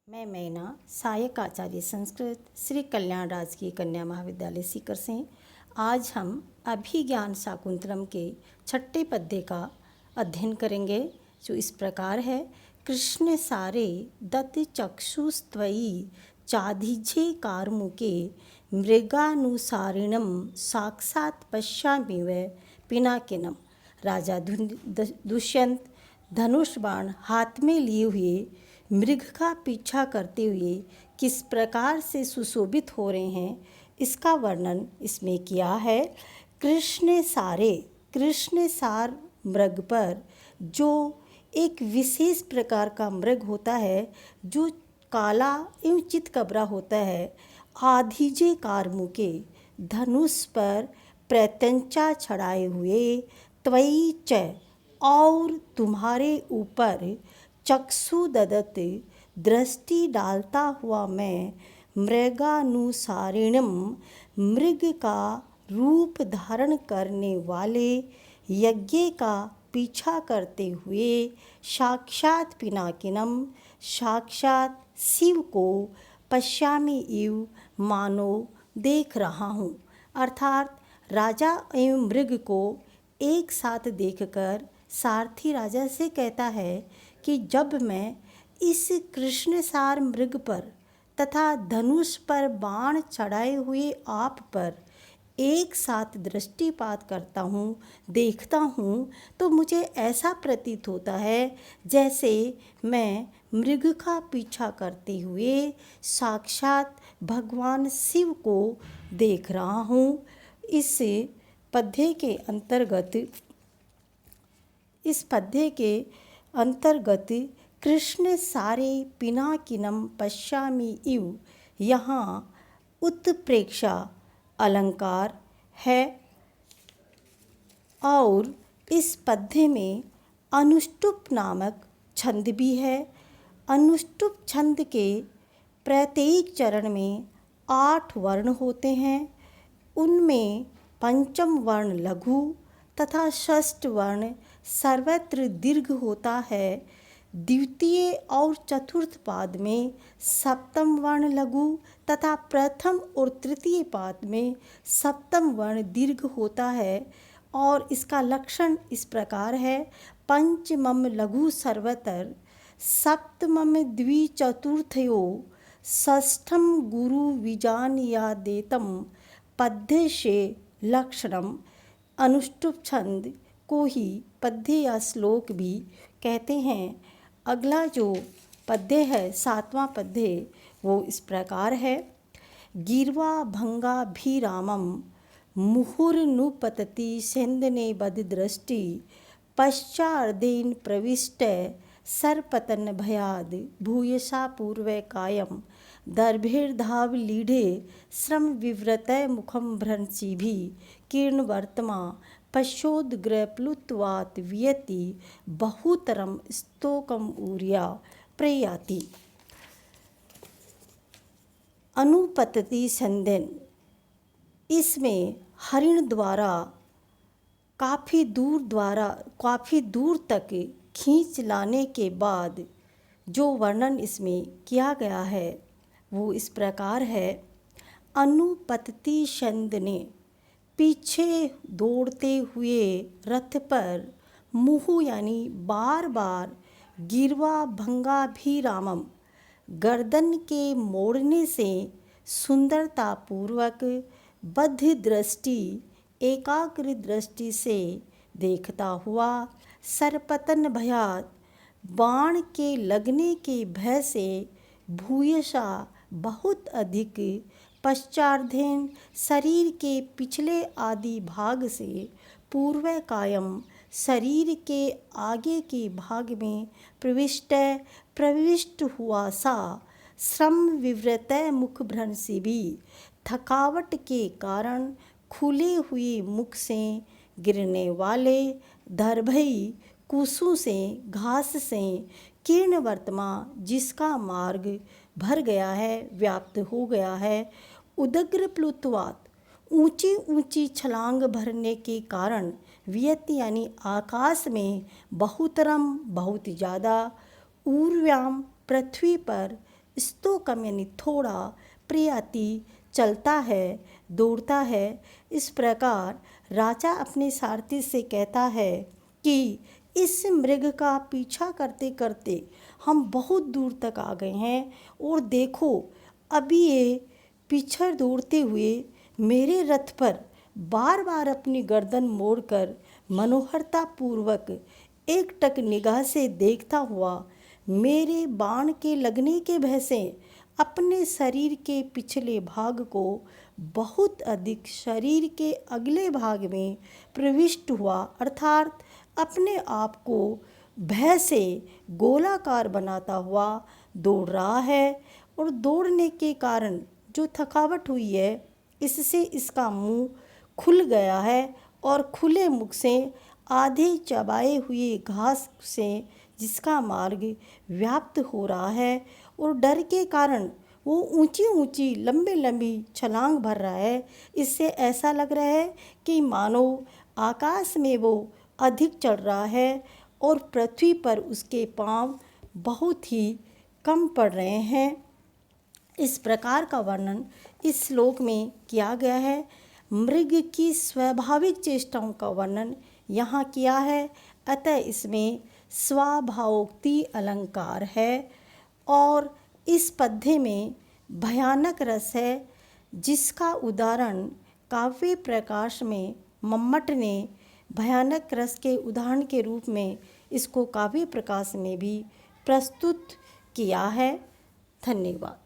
मैं मैना सहायक आचार्य संस्कृत श्री कल्याण राजकीय कन्या महाविद्यालय सीकर से आज हम अभिज्ञान शाकुंतलम के छठे पद्य का अध्ययन करेंगे, जो इस प्रकार है। कृष्ण सारे दत्त चक्षुस्त्वयि चाधिजे कार्मुके मृगानुसारिणम साक्षात् पश्यामि वै पिनाकिनम। राजा दुष्यंत धनुष बाण हाथ में लिए हुए मृग का पीछा करते हुए किस प्रकार से सुशोभित हो रहे हैं, इसका वर्णन इसमें किया है। कृष्ण सार मृग पर जो एक विशेष प्रकार का मृग होता है, जो काला एवं चितकबरा होता है। आधिजे कारमुके धनुष पर प्रत्यंचा चढ़ाए हुए, त्वयि च और तुम्हारे ऊपर, चक्षु ददत दृष्टि डालता हुआ मैं, मृगानुसारिणम मृग का रूप धारण करने वाले यज्ञ का पीछा करते हुए, साक्षात पिनाकिनम साक्षात शिव को, पश्यामि इव मानो देख रहा हूँ। अर्थात राजा एवं मृग को एक साथ देखकर सारथी राजा से कहता है कि जब मैं इस कृष्णसार मृग पर तथा धनुष पर बाण चढ़ाए हुए आप पर एक साथ दृष्टिपात करता हूँ, देखता हूँ, तो मुझे ऐसा प्रतीत होता है जैसे मैं मृग का पीछा करते हुए साक्षात भगवान शिव को देख रहा हूँ। इस पद्य के अंतर्गत कृष्ण सारे पिनाकिनम पश्यामि इव, यहाँ उत्प्रेक्षा अलंकार है और इस पद्य में अनुष्टुप नामक छंद भी है। अनुष्टुप छंद के प्रत्येक चरण में 8 वर्ण होते हैं। उनमें पंचम वर्ण लघु तथा षष्ठ वर्ण सर्वत्र दीर्घ होता है। द्वितीय और चतुर्थ पाद में सप्तम वर्ण लघु तथा प्रथम और तृतीय पाद में सप्तम वर्ण दीर्घ होता है। और इसका लक्षण इस प्रकार है। पंचमम लघु सर्वतर, सप्तमम द्विचतुर्थयो, षष्ठम गुरु विजानीयादेतम पद्य से लक्षणम। अनुष्टुप छंद को ही पद्य या श्लोक भी कहते हैं। अगला जो पद्य है, 7वां पद्य, वो इस प्रकार है। गिर्वा भंगाभिरामम मुहुर्नुपतति सेन्दने बद दृष्टि, पश्चार्धेन प्रविष्ट सर्पतन भयाद भूयसा पूर्व कायम, दर्भिर्धावलीढे श्रम विव्रत मुखम भ्रंशिभि, कीर्णवर्तमा पश्योदग्रप्लुत्वात् वियति बहुतरम स्तोकम ऊर्या प्रयाति। अनुपतति संदन, इसमें हरिण द्वारा काफ़ी दूर तक खींच लाने के बाद जो वर्णन इसमें किया गया है वो इस प्रकार है। अनुपतति संदने, पीछे दौड़ते हुए रथ पर, मुहु यानी बार बार, गिरवा भंगाभिरामम गर्दन के मोड़ने से सुंदरतापूर्वक, बद्ध दृष्टि एकाग्र दृष्टि से देखता हुआ, सर्पतन भयात बाण के लगने के भय से, भूयसा बहुत अधिक, पश्चार्धेन शरीर के पिछले आदि भाग से, पूर्व कायम शरीर के आगे के भाग में, प्रविष्ट हुआ सा, श्रम विव्रत मुख भ्रंशिभि थकावट के कारण खुले हुए मुख से गिरने वाले, दर्भई कुसों से घास से, कीर्णवर्तमा जिसका मार्ग भर गया है, व्याप्त हो गया है, उदग्र प्लुत्वात् ऊंची ऊंची छलांग भरने के कारण, वियत यानी आकाश में, बहुतरम बहुत ज़्यादा, ऊर्व्याम पृथ्वी पर, स्तोकम यानी थोड़ा, प्रयाति चलता है, दौड़ता है। इस प्रकार राजा अपने सारथी से कहता है कि इस मृग का पीछा करते करते हम बहुत दूर तक आ गए हैं और देखो अभी ये पीछे दौड़ते हुए मेरे रथ पर बार बार अपनी गर्दन मोड़कर मनोहरता पूर्वक एकटक निगाह से देखता हुआ मेरे बाण के लगने के भय से अपने शरीर के पिछले भाग को बहुत अधिक शरीर के अगले भाग में प्रविष्ट हुआ, अर्थात अपने आप को भय से गोलाकार बनाता हुआ दौड़ रहा है। और दौड़ने के कारण जो थकावट हुई है इससे इसका मुंह खुल गया है और खुले मुख से आधे चबाए हुए घास से जिसका मार्ग व्याप्त हो रहा है और डर के कारण वो ऊंची ऊंची लंबी लंबी छलांग भर रहा है। इससे ऐसा लग रहा है कि मानो आकाश में वो अधिक चढ़ रहा है और पृथ्वी पर उसके पांव बहुत ही कम पड़ रहे हैं। इस प्रकार का वर्णन इस श्लोक में किया गया है। मृग की स्वाभाविक चेष्टाओं का वर्णन यहाँ किया है, अतः इसमें स्वाभावोक्ति अलंकार है। और इस पद्य में भयानक रस है जिसका उदाहरण काव्य प्रकाश में मम्मट ने भयानक रस के उदाहरण के रूप में इसको काव्य प्रकाश में भी प्रस्तुत किया है। धन्यवाद।